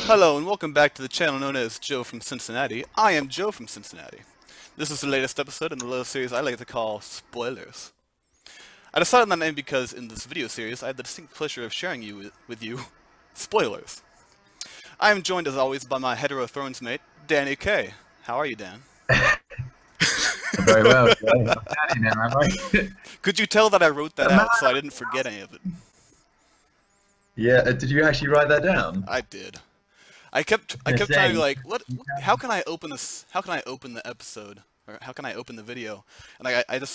Hello and welcome back to the channel known as Joe from Cincinnati. I am Joe from Cincinnati. This is the latest episode in the little series I like to call Spoilers. I decided on that name because in this video series I had the distinct pleasure of sharing with you spoilers. I am joined as always by my hetero Thrones mate, Danny K. How are you, Dan? Very well. I'm Danny now, am I? Could you tell that I wrote that out so I didn't forget any of it? Yeah, did you actually write that down? I did. I kept trying to like, how can I open this? How can I open the episode? Or how can I open the video? And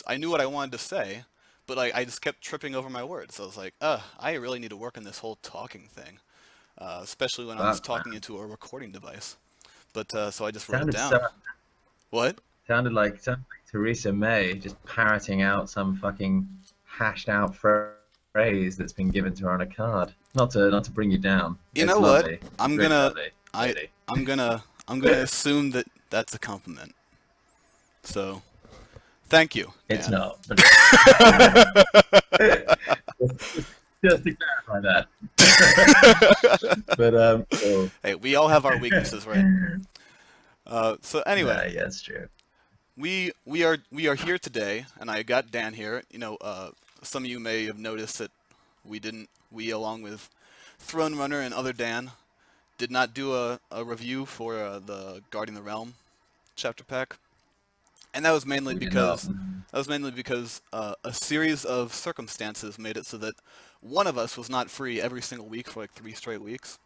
I knew what I wanted to say, but like I just kept tripping over my words. So I was like, I really need to work on this whole talking thing, especially when I was talking into a recording device. But so I just wrote it down. What? Sounded like Theresa May just parroting out some fucking hashed out phrase that's been given to her on a card. Not to bring you down. You know what? I'm gonna assume that that's a compliment. So, thank you. It's not. Just to clarify that. But so. Hey, we all have our weaknesses, right? So anyway. Yeah, that's true. We are here today, and I got Dan here. You know, some of you may have noticed that we along with Throne Runner and other Dan did not do a review for the Guarding the Realm chapter pack, and that was mainly because a series of circumstances made it so that one of us was not free every single week for like 3 straight weeks,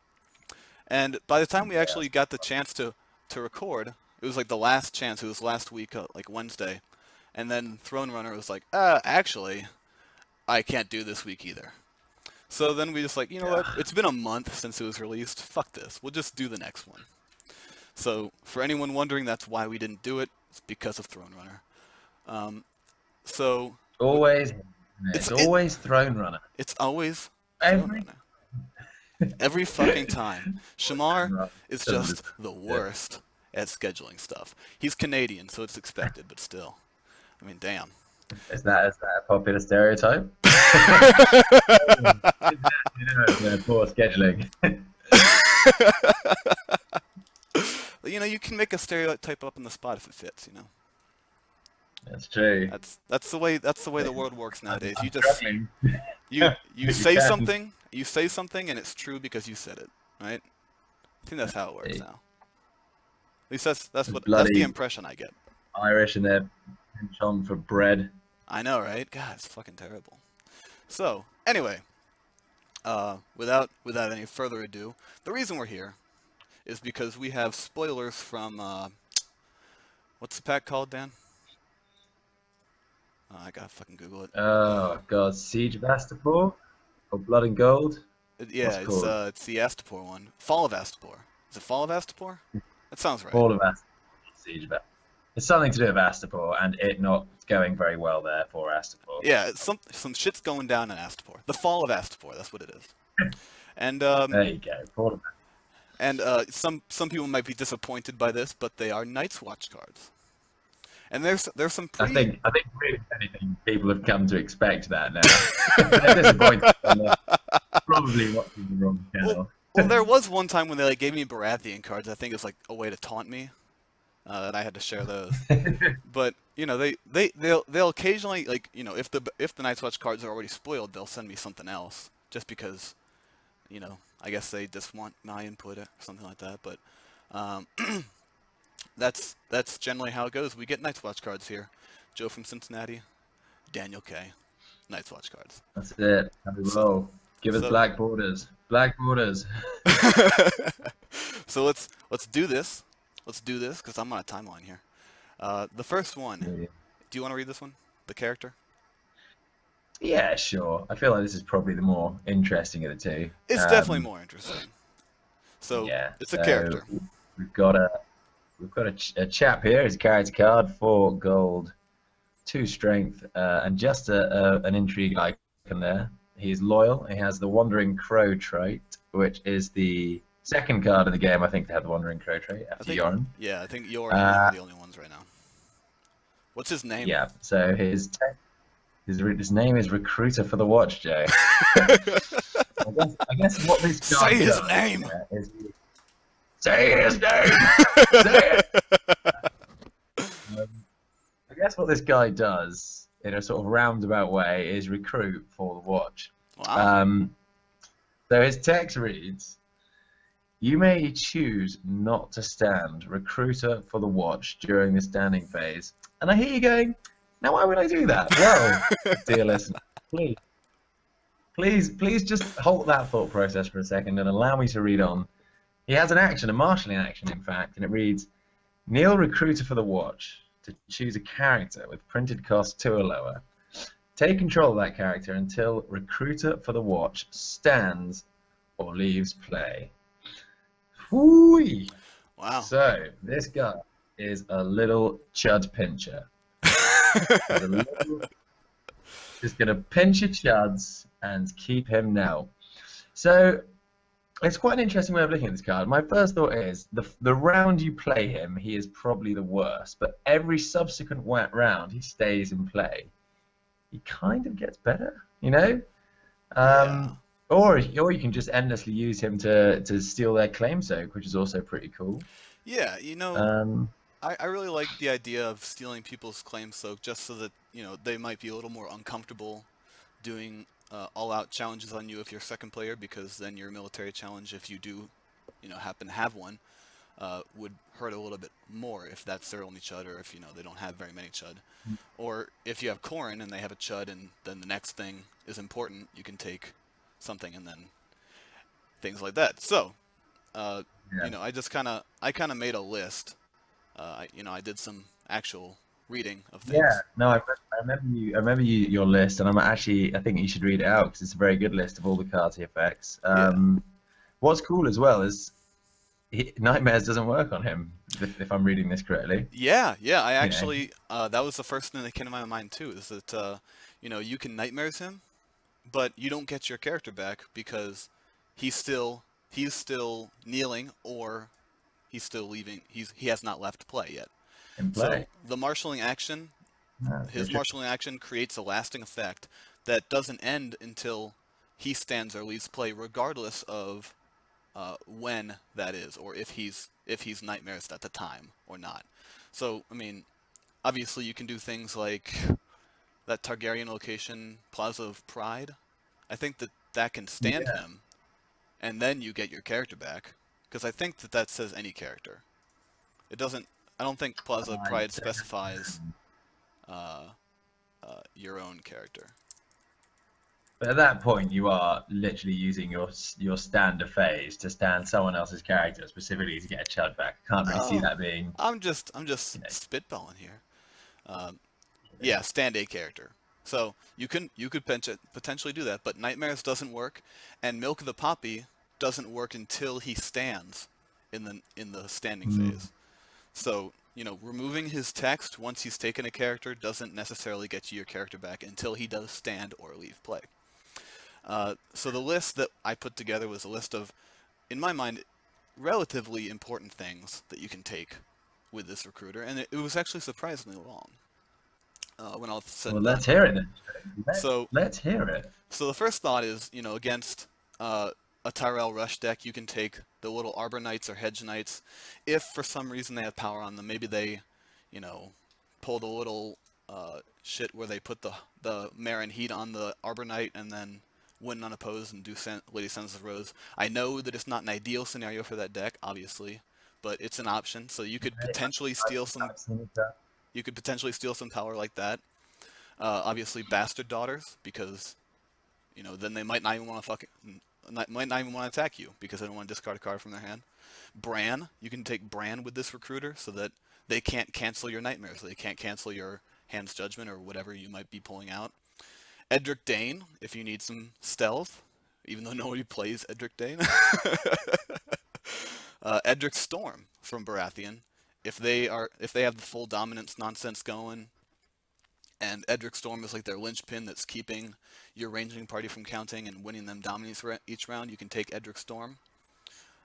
and by the time we actually got the chance to record, it was like the last chance. It was last week, like Wednesday, and then Throne Runner was like, actually, I can't do this week either. So then we just like, you know what? It's been a month since it was released. Fuck this. We'll just do the next one. So for anyone wondering, that's why we didn't do it. It's because of Throne Runner. So always, it's always Throne Runner. It's always Throne Runner. Every fucking time. Shamar is just the worst at scheduling stuff. He's Canadian, so it's expected, but still. I mean, damn. Is that a popular stereotype? Poor scheduling. You know, you can make a stereotype up on the spot if it fits. You know. That's true. That's the way the world works nowadays. You just you say something, and it's true because you said it, right? I think that's how it works now. At least that's the impression I get. Irish and their penchant for bread. I know, right? God, it's fucking terrible. So, anyway, without any further ado, the reason we're here is because we have spoilers from, what's the pack called, Dan? I gotta fucking Google it. Oh, God, Siege of Astapor? Or Blood and Gold? Yeah, it's the Astapor one. Fall of Astapor. Is it Fall of Astapor? That sounds right. Fall of Astapor. Siege of Astapor. It's something to do with Astapor, and it not going very well there for Astapor. Yeah, some shit's going down in Astapor. The Fall of Astapor, that's what it is. And there you go. Fall of Astapor. And some people might be disappointed by this, but they are Night's Watch cards. And there's some pretty... I think really, if anything, people have come to expect that now. They're disappointed. They're probably watching the wrong channel. Well, there was one time when they like gave me Baratheon cards. I think it's like a way to taunt me. And I had to share those, but you know they'll occasionally, like, you know, if the Night's Watch cards are already spoiled, they'll send me something else just because, you know, I guess they just want my input or something like that. But that's generally how it goes. We get Night's Watch cards here. Joe from Cincinnati, Daniel K. Night's Watch cards. That's it. Happy roll. Give us black borders. Black borders. So let's do this. Let's do this, because I'm on a timeline here. The first one, do you want to read this one? The character? Yeah, sure. I feel like this is probably the more interesting of the two. It's definitely more interesting. So, yeah, it's a character. We've got a chap here. His character card, 4 gold, 2 strength, and just an intrigue icon there. He's loyal. He has the Wandering Crow trait, which is the second card in the game, I think, to have the Wandering Crow trait after Yoren. Yeah, I think Yoren are the only ones right now. What's his name? Yeah, so his name is Recruiter for the Watch, Joe. I guess what this guy Say his does name! Is Say his name! Say it! I guess what this guy does, in a sort of roundabout way, is recruit for the watch. Wow. Um, so his text reads, you may choose not to stand recruiter for the watch during the standing phase. And I hear you going, now why would I do that? Well, dear listener, please just halt that thought process for a second and allow me to read on. He has an action, a marshalling action, in fact, and it reads, kneel recruiter for the watch to choose a character with printed cost 2 or lower. Take control of that character until recruiter for the watch stands or leaves play. Whoo! Wow. So, this guy is a little chud pincher. Just going to pinch your chuds and keep him now. So, it's quite an interesting way of looking at this card. My first thought is, the round you play him, he is probably the worst, but every subsequent round he stays in play, he kind of gets better, you know? Yeah. Or you can just endlessly use him to steal their claim soak, which is also pretty cool. Yeah, you know, I really like the idea of stealing people's claim soak just so that, you know, they might be a little more uncomfortable doing all-out challenges on you if you're second player, because then your military challenge, if you do, you know, happen to have one, would hurt a little bit more if that's their only chud, or if, you know, they don't have very many chud. Or if you have Corrin and they have a chud and then the next thing is important, you can take something and then things like that. So, you know, I kind of made a list. You know, I did some actual reading of things. Yeah, no, I remember your list, and I think you should read it out because it's a very good list of all the cards he affects. What's cool as well is Nightmares doesn't work on him, if I'm reading this correctly. Yeah, I actually that was the first thing that came to my mind too, is that you know, you can Nightmares him, but you don't get your character back because he's still kneeling, or he's still leaving. He has not left play yet. In play. So the marshalling action, his Interesting. marshalling action creates a lasting effect that doesn't end until he stands or leaves play, regardless of when that is, or if he's Nightmares at the time or not. So I mean, obviously you can do things like that Targaryen location, Plaza of Pride. I think that can stand him, and then you get your character back, because I think that says any character. It doesn't. I don't think Plaza of Pride specifies your own character. But at that point, you are literally using your standard phase to stand someone else's character specifically to get a chud back. I can't really see that being. I'm just spitballing here. Yeah, stand a character. So you could potentially do that, but Nightmares doesn't work, and Milk of the Poppy doesn't work until he stands in the standing phase. So, you know, removing his text once he's taken a character doesn't necessarily get you your character back until he does stand or leave play. So the list that I put together was a list of, in my mind, relatively important things that you can take with this recruiter, and it was actually surprisingly long. When all said and done. Let's hear it then. Let's hear it. So the first thought is, you know, against a Tyrell Rush deck, you can take the little Arbor Knights or Hedge Knights. If for some reason they have power on them, maybe they, you know, pull the little shit where they put the Marin Heat on the Arbor Knight and then win unopposed and do Lady Sons of Rose. I know that it's not an ideal scenario for that deck, obviously, but it's an option. So you could potentially steal some. You could potentially steal some power like that. Obviously, Bastard Daughters, because, you know, then they might not even want to might not even want to attack you because they don't want to discard a card from their hand. Bran, you can take Bran with this recruiter so that they can't cancel your Nightmares. They can't cancel your Hand's Judgment or whatever you might be pulling out. Edric Dane, if you need some stealth, even though nobody plays Edric Dane. Edric Storm from Baratheon. If they have the full dominance nonsense going, and Edric Storm is like their linchpin that's keeping your ranging party from counting and winning them dominance each round, you can take Edric Storm.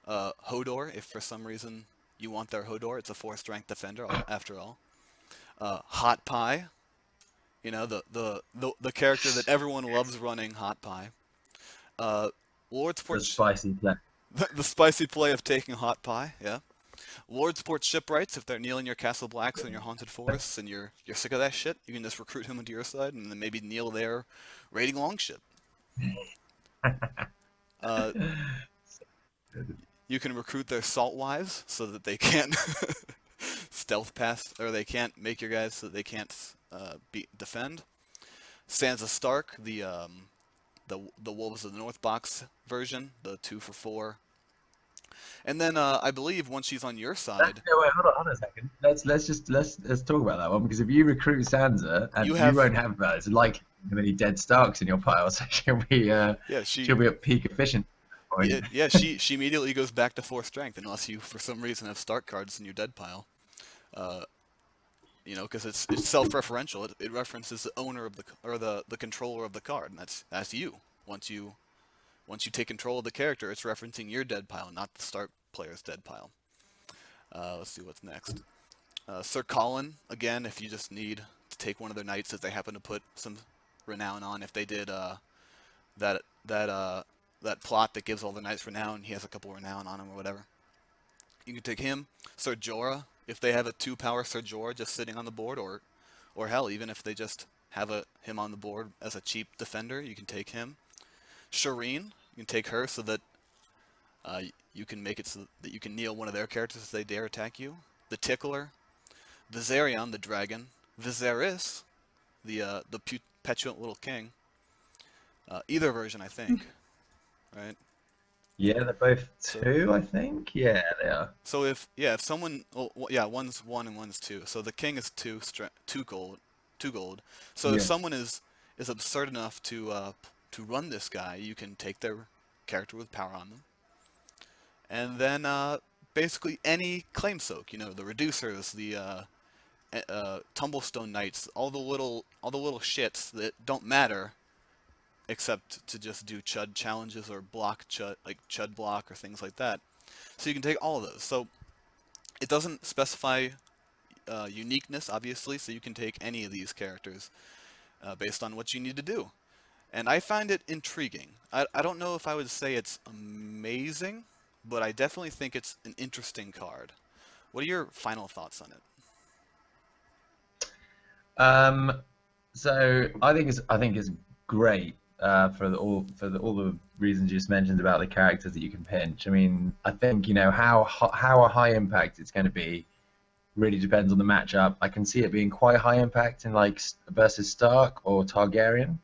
Hodor, if for some reason you want their Hodor, it's a 4-strength defender after all. Hot Pie, you know, the character that everyone loves running, Hot Pie. Lord's Porch. Spicy play. The spicy play of taking hot pie, yeah. Lord supports shipwrights if they're kneeling your castle blacks in your haunted forests and you're sick of that shit. You can just recruit him into your side and then maybe kneel there raiding longship. Uh, you can recruit their salt wives so that they can't stealth pass or they can't make your guys so they can't defend. Sansa Stark, the Wolves of the North box version, the 2 for 4. And then I believe once she's on your side, No, wait, hold on a second. Let's talk about that one because if you recruit Sansa, and you you have won't have it's likely have any dead Starks in your pile, so yeah she'll be at peak efficiency. yeah she immediately goes back to 4 strength unless you for some reason have Stark cards in your dead pile. You know, because it's self-referential. It references the owner of the controller of the card, and that's you. Once you take control of the character, it's referencing your dead pile, not the Stark player's dead pile. Let's see what's next. Sir Colin, again, if you just need to take one of their knights that they happen to put some renown on. If they did that plot that gives all the knights renown, he has a couple renown on him or whatever. You can take him. Sir Jorah, if they have a 2-power Sir Jorah just sitting on the board, or hell, even if they just have him on the board as a cheap defender, you can take him. Shireen, you can take her so that you can make it so that you can kneel one of their characters if they dare attack you. The Tickler, Viserion, the dragon, Viserys, the petulant little king. Either version, I think, right? Yeah, they're both 2, I think. Yeah, they are. So if someone, well, yeah, one's 1 and one's 2. So the king is 2 gold. So Yeah. if someone is absurd enough to run this guy, you can take their character with power on them, and then basically any claim soak. You know, the reducers, the tumblestone knights, all the little shits that don't matter, except to just do chud challenges or block chud, like chud block or things like that. So you can take all of those. So it doesn't specify uniqueness, obviously, so you can take any of these characters based on what you need to do. And I find it intriguing. I don't know if I would say it's amazing, but I definitely think it's an interesting card. What are your final thoughts on it? So I think it's great for all the reasons you just mentioned about the characters that you can pinch. I mean, I think how a high impact it's going to be really depends on the matchup. I can see it being quite high impact in like versus Stark or Targaryen.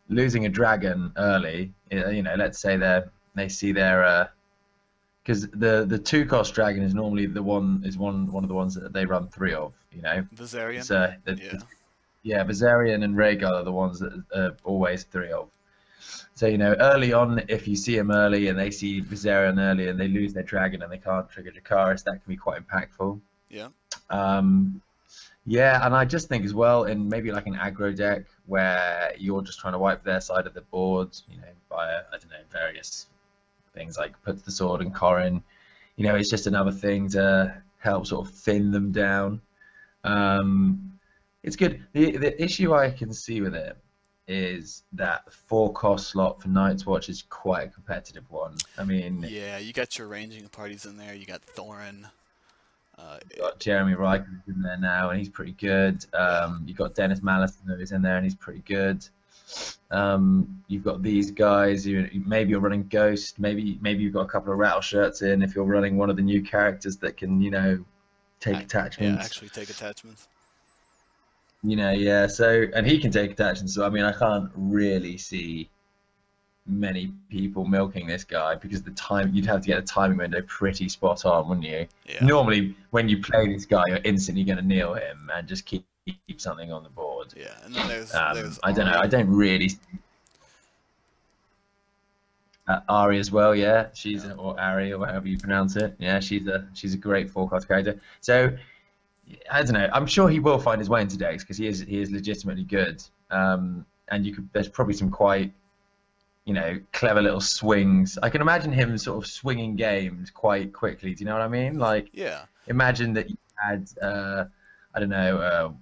Losing a dragon early. Let's say they see their because the 2-cost dragon is normally one of the ones that they run 3 of. Viserion. So yeah, Viserion and Rhaegar are the ones that are always 3 of. So early on, if you see them early and they see Viserion early and they lose their dragon and they can't trigger Dracarys, that can be quite impactful. Yeah. Yeah, and I just think as well in maybe like an aggro deck where you're just trying to wipe their side of the board, via various things like puts the sword and Corrin. It's just another thing to help sort of thin them down. It's good. The issue I can see with it is that 4-cost slot for Night's Watch is quite a competitive one. I mean, yeah, you got your ranging parties in there. You got Thorin. You've got Jeremy Riker in there now, and he's pretty good. You've got Dennis Malison who's in there, and he's pretty good. You've got these guys. Maybe you're running Ghost. Maybe you've got a couple of rattle shirts in. If you're running one of the new characters that can, take attachments. Yeah, actually take attachments. Yeah. So, and he can take attachments. So, I mean, I can't really see many people milking this guy because you'd have to get the timing window pretty spot on, wouldn't you? Yeah. Normally, when you play this guy, you're instantly going to kneel him and just keep something on the board. Yeah, and then there's I don't know. I don't really. Ari as well, yeah. Or Ari or however you pronounce it. Yeah, she's a great 4-cost character. So I don't know. I'm sure he will find his way into decks because he is legitimately good. And there's probably some quite clever little swings. I can imagine him sort of swinging games quite quickly. Do you know what I mean? Like, yeah. Imagine that you had, I don't know,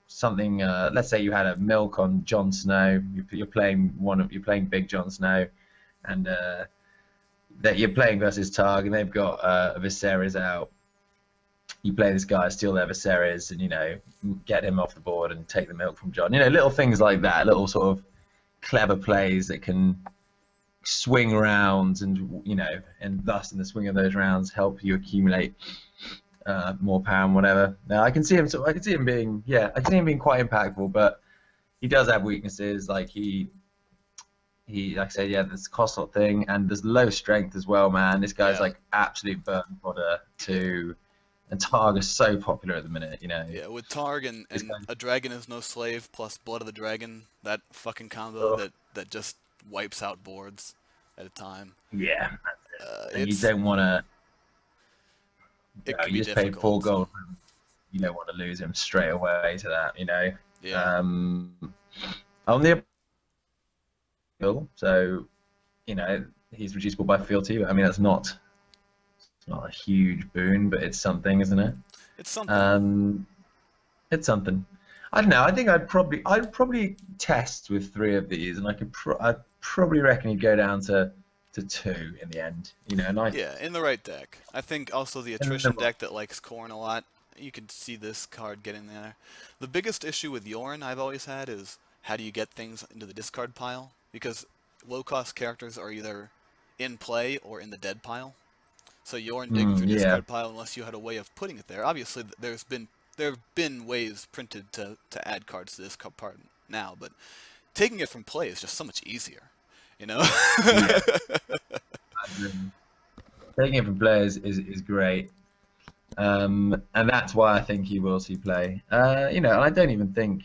something. Let's say you had a milk on Jon Snow. You're playing big Jon Snow, and that you're playing versus Targ, and they've got Viserys out. You play this guy, steal their Viserys, and get him off the board and take the milk from John. Little things like that, little sort of clever plays that can swing rounds, and thus in the swing of those rounds help you accumulate more power and whatever. Now I can see him. I can see him being, I can see him being quite impactful, but he does have weaknesses. Like like I said, this cost lot thing, and there's low strength as well, man. This guy's like absolute burn fodder too. And Targ is so popular at the minute, Yeah, with Targ and a dragon is no slave plus blood of the dragon, that fucking combo that just wipes out boards at a time. Yeah, and you don't want to. You just paid 4 gold. You don't want to lose him straight away to that, Yeah. On the so he's reducible by fealty, but I mean that's not. It's not a huge boon, but it's something, isn't it? It's something. It's something. I don't know. I think I'd probably test with 3 of these, and I'd probably reckon you'd go down to 2 in the end. Yeah, in the right deck. I think also the attrition deck that likes Khorne a lot. You could see this card getting there. The biggest issue with Yorn I've always had is how do you get things into the discard pile? Because low-cost characters are either in play or in the dead pile. So Yorn digging through discard pile unless you had a way of putting it there. Obviously, there have been ways printed to add cards to this part now, but taking it from play is just so much easier, Yeah. Taking it from play is great, and that's why I think he will see play. And I don't even think.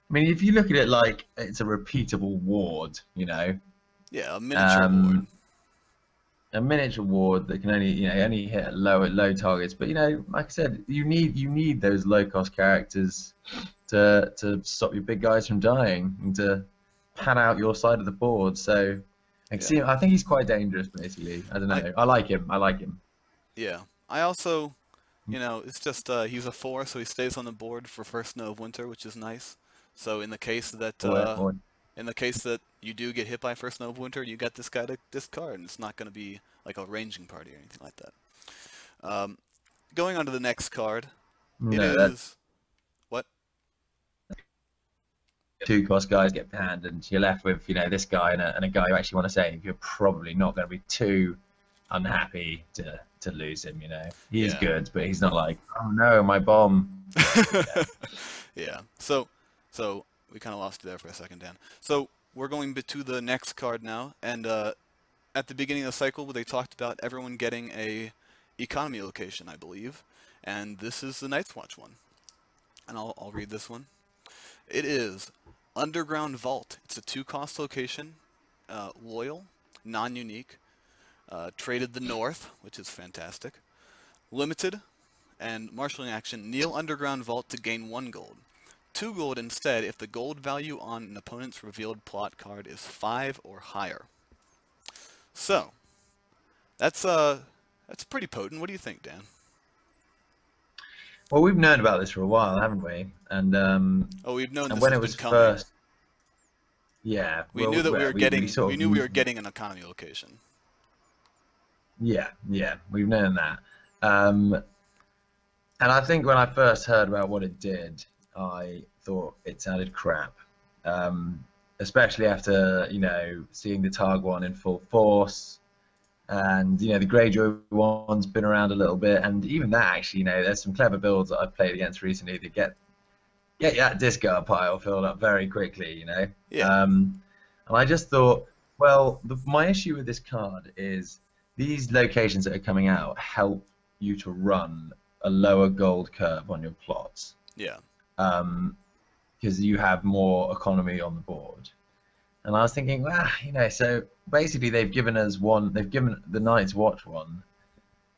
I mean, if you look at it like it's a repeatable ward, Yeah, a miniature ward. A miniature ward that can only hit low targets, but like I said, you need those low cost characters to stop your big guys from dying and to pan out your side of the board. So I think he's quite dangerous. Basically, I don't know. I like him. Yeah, I also, it's just he's a 4, so he stays on the board for first snow of winter, which is nice. So in the case that you do get hit by first snow of winter, you got this guy to discard, and it's not going to be like a ranging party or anything like that. Going on to the next card, what? 2 cost guys get panned, and you're left with this guy and a guy you actually want to save. You're probably not going to be too unhappy to lose him. He is good, but he's not like, oh no, my bomb. Yeah. So we kind of lost you there for a second, Dan. So we're going to the next card now, and at the beginning of the cycle, they talked about everyone getting a economy location, I believe, and this is the Night's Watch one. And I'll read this one. It is Underground Vault. It's a 2-cost location, loyal, non-unique, traded the North, which is fantastic, limited, and marshalling action. Kneel Underground Vault to gain 1 gold. 2 gold instead if the gold value on an opponent's revealed plot card is 5 or higher. So, that's pretty potent. What do you think, Dan? Well, we've known about this for a while, haven't we? And we've known this when has it was been coming. first. Yeah, we knew that we knew we were getting an economy location. Yeah, we've known that. And I think when I first heard about what it did, I thought it sounded crap, especially after seeing the Targ one in full force, and the Greyjoy one's been around a little bit, and even that actually, there's some clever builds that I've played against recently that get that discard pile filled up very quickly, Yeah. And I just thought, well, my issue with this card is these locations that are coming out help you to run a lower gold curve on your plots. Yeah. Because you have more economy on the board. And I was thinking, so basically they've given the Night's Watch one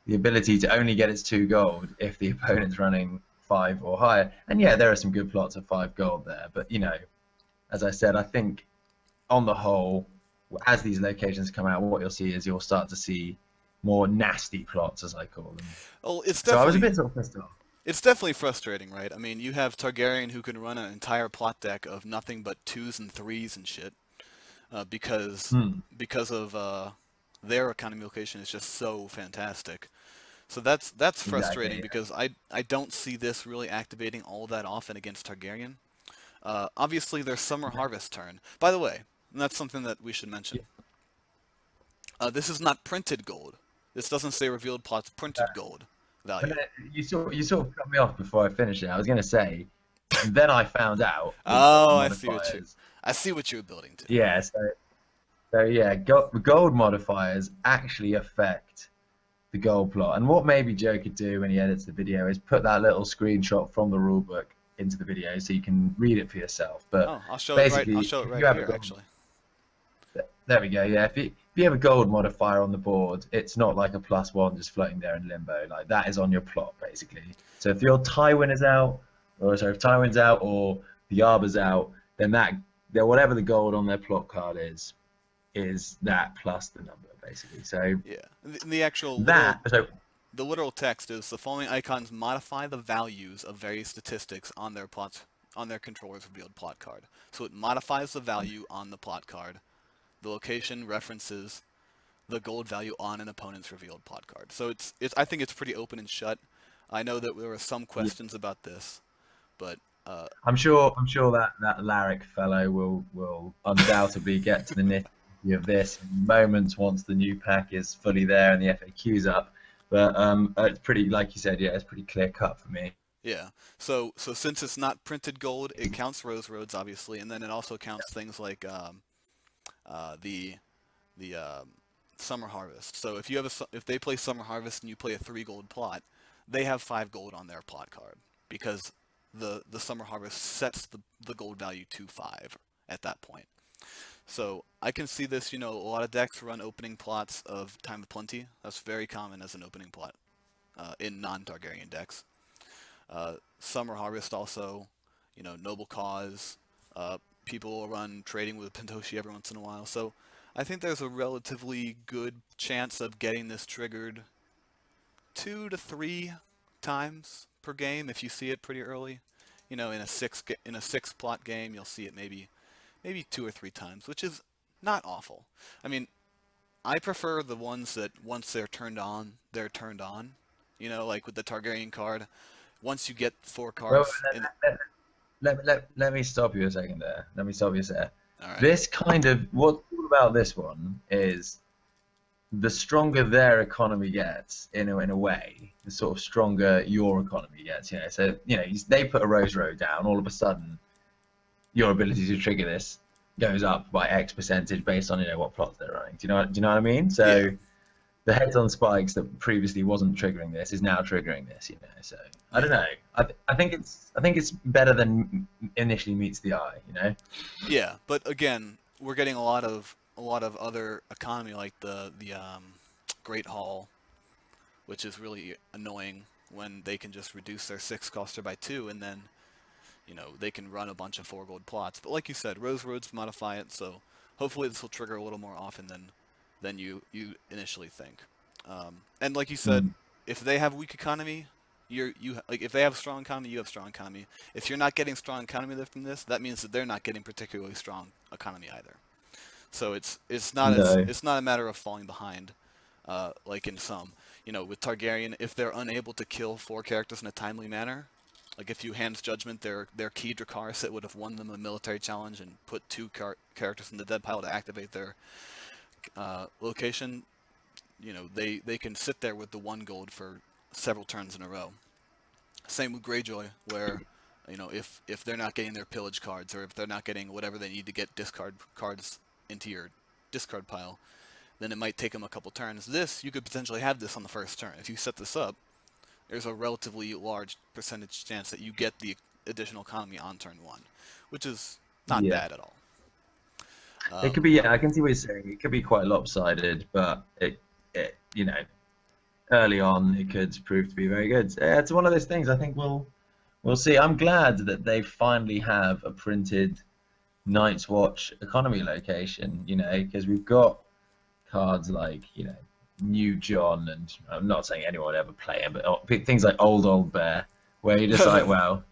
the ability to only get its 2 gold if the opponent's running 5 or higher. And yeah, there are some good plots of 5 gold there, but as I said, I think on the whole, as these locations come out, what you'll start to see more nasty plots, as I call them. Well, it's so I was a bit sort of pissed off. It's definitely frustrating, right? I mean, you have Targaryen who can run an entire plot deck of nothing but 2s and 3s and shit, because of their economy location is just so fantastic. So that's frustrating Exactly. because I don't see this really activating all that often against Targaryen. Obviously, their summer harvest turn. By the way, and that's something that we should mention. Yeah. This is not printed gold. This doesn't say revealed plots printed gold But value. you sort of cut me off before I finished it. I was going to say, and then I found out with gold Oh, modifiers. I see what you're building to. Yeah, so yeah, gold modifiers actually affect the gold plot. And what maybe Joe could do when he edits the video is put that little screenshot from the rulebook into the video so you can read it for yourself. But Oh, I'll show it right. I'll basically, show it if right you have a here, gold, actually. there we go. Yeah, if you have a gold modifier on the board, it's not like a +1 just floating there in limbo. Like that is on your plot basically. So if your Tywin is out, or sorry, if Tywin's out or the Arbor's out, then whatever the gold on their plot card is that plus the number basically. So Yeah. The actual the literal text is the following icons modify the values of various statistics on their plots on their controller's revealed plot card. So it modifies the value on the plot card. The location references the gold value on an opponent's revealed plot card. So it's I think it's pretty open and shut. I know that there were some questions about this, but I'm sure that Larrick fellow will undoubtedly get to the nitty of this in moments once the new pack is fully there and the FAQ's up. But it's pretty, like you said, yeah, it's pretty clear cut for me. yeah. So since it's not printed gold, it counts Rose Roads obviously, and then it also counts things like the Summer Harvest. So if you have if they play Summer Harvest and you play a 3 gold plot, they have 5 gold on their plot card because the Summer Harvest sets the gold value to 5 at that point. So I can see this, a lot of decks run opening plots of Time of Plenty. That's very common as an opening plot in non-Targaryen decks. Summer Harvest also, Noble Cause. People will run Trading with Pentoshi every once in a while. So I think there's a relatively good chance of getting this triggered 2 to 3 times per game if you see it pretty early. In a 6 plot game, you'll see it maybe 2 or 3 times, which is not awful. I mean, I prefer the ones that once they're turned on, they're turned on. Like with the Targaryen card, once you get 4 Well, cards. let me stop you a second there. Let me stop you there. All right. This kind of what's cool about this one is the stronger their economy gets in a way, the sort of stronger your economy gets. So they put a Rose Road down, all of a sudden your ability to trigger this goes up by X percentage based on what plots they're running. Do you know what I mean? So Yeah. the heads on spikes that previously wasn't triggering this is now triggering this. So I don't know. I think it's better than initially meets the eye. Yeah, but again, we're getting a lot of other economy like the Great Hall, which is really annoying when they can just reduce their 6 coster by 2 and then they can run a bunch of 4 gold plots. But like you said, Rose Roads modify it, so hopefully this will trigger a little more often than you initially think. And like you said, if they have weak economy, if they have strong economy, you have strong economy. If you're not getting strong economy from this, that means that they're not getting particularly strong economy either. So it's not a matter of falling behind, like in some. With Targaryen, if they're unable to kill 4 characters in a timely manner, like if you Hand's Judgment their key Dracarys that would have won them a military challenge and put 2 characters in the dead pile to activate their location, they can sit there with the 1 gold for several turns in a row. Same with Greyjoy, where if they're not getting their pillage cards or if they're not getting whatever they need to get discard cards into your discard pile, then it might take them a couple turns. This, you could potentially have this on the first turn. If you set this up, there's a relatively large percentage chance that you get the additional economy on turn 1, which is not bad at all. It could be, I can see what you're saying. It could be quite lopsided, but it early on it could prove to be very good. It's one of those things. I think we'll see. I'm glad that they finally have a printed Night's Watch economy location. Because we've got cards like New John, and I'm not saying anyone would ever play him, but things like Old Bear, where you're just like, well,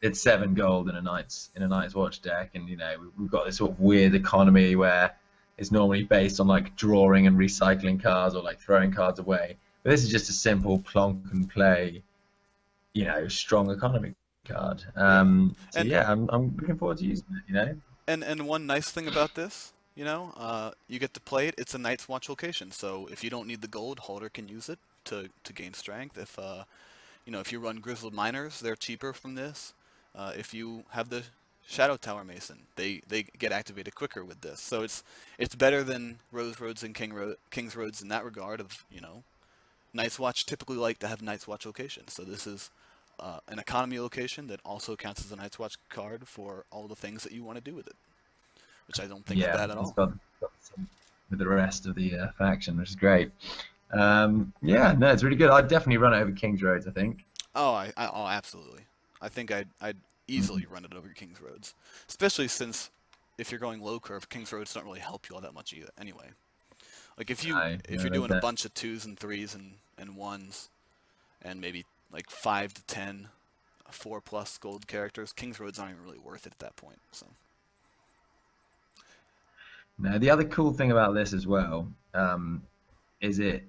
it's 7 gold in a Night's Watch deck, and we've got this sort of weird economy where it's normally based on like drawing and recycling cards or like throwing cards away. But this is just a simple plonk and play, you know, strong economy card. Yeah. So And yeah, I'm looking forward to using it. You know. and one nice thing about this, you get to play it. It's a Night's Watch location, so if you don't need the gold, Halder can use it to gain strength. If you run Grizzled Miners, they're cheaper from this. If you have the Shadow Tower Mason, they get activated quicker with this. So it's better than Rose Roads and King's Roads in that regard of, Night's Watch typically like to have Night's Watch locations. So this is an economy location that also counts as a Night's Watch card for all the things that you want to do with it, which I don't think is Yeah, bad at it's all. got some with the rest of the faction, which is great. Yeah, no, it's really good. I'd definitely run it over King's Roads, I think. Oh, absolutely. I think I'd easily run it over King's Roads, especially since if you're going low curve, King's Roads don't really help you all that much either. Anyway, like if No, you're no, doing a bunch of 2s and 3s and 1s, and maybe like 5 to 10 4+ gold characters, King's Roads aren't even really worth it at that point. So no, the other cool thing about this as well is it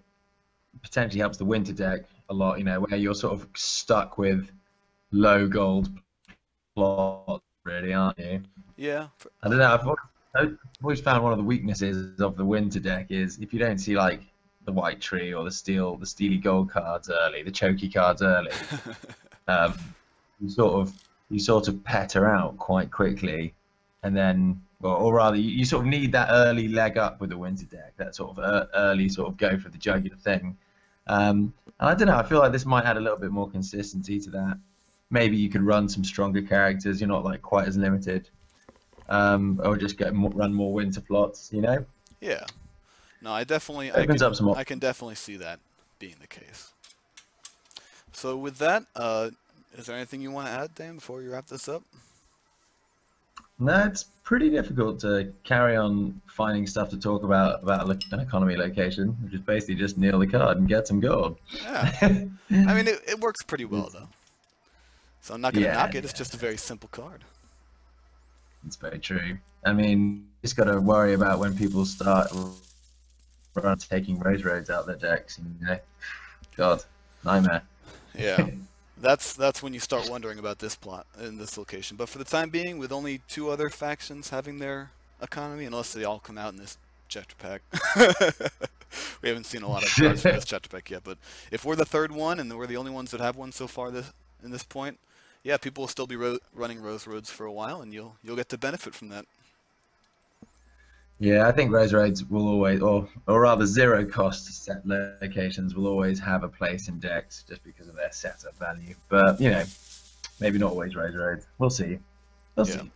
potentially helps the winter deck a lot, you know, where you're sort of stuck with low gold plot, really, aren't you? yeah, I don't know. I've always found one of the weaknesses of the winter deck is if you don't see like the white tree or the steely gold cards early, the choky cards early, um, you sort of petter out quite quickly, and then, or rather, you sort of need that early leg up with the winter deck, that sort of early sort of go for the jugular thing. And I don't know. I feel like this might add a little bit more consistency to that. Maybe you could run some stronger characters. You're not like quite as limited, or just run more winter plots. You know. yeah. No, I Opens up some I can definitely see that being the case. So with that, is there anything you want to add, Dan, before you wrap this up? No, it's pretty difficult to carry on finding stuff to talk about an economy location, which is basically just kneel the card and get some gold. Yeah. I mean, it works pretty well, though. So I'm not going to Yeah, knock it. It's yeah, just a very simple card. it's very true. I mean, you just got to worry about when people start taking Rose Roads out their decks. You know, God, nightmare. Yeah. That's when you start wondering about this plot in this location. But for the time being, with only 2 other factions having their economy, unless they all come out in this chapter pack. We haven't seen a lot of cards for this chapter pack yet, but if we're the 3rd one and we're the only ones that have one so far in this point, yeah, people will still be running Rose Roads for a while, and you'll get to benefit from that. Yeah, I think Rose Roads will always, or rather zero cost set locations will always have a place in decks just because of their setup value. But, you know, maybe not always Rose Roads. We'll see. We'll see.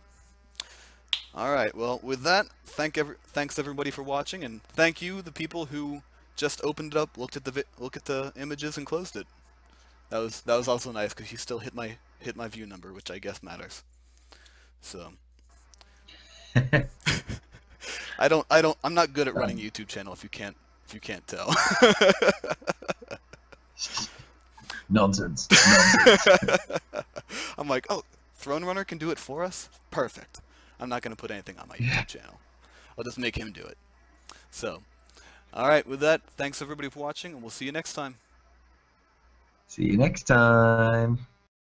All right. Well, with that, thanks everybody for watching, and thank you the people who just opened it up, looked at the images, and closed it. That was also nice because you still hit my view number, which I guess matters. So. I'm not good at running a YouTube channel if you can't tell. Nonsense. I'm like, oh, Throne Runner can do it for us? Perfect. I'm not going to put anything on my YouTube channel. I'll just make him do it. So, all right, with that, thanks everybody for watching, and we'll see you next time. See you next time.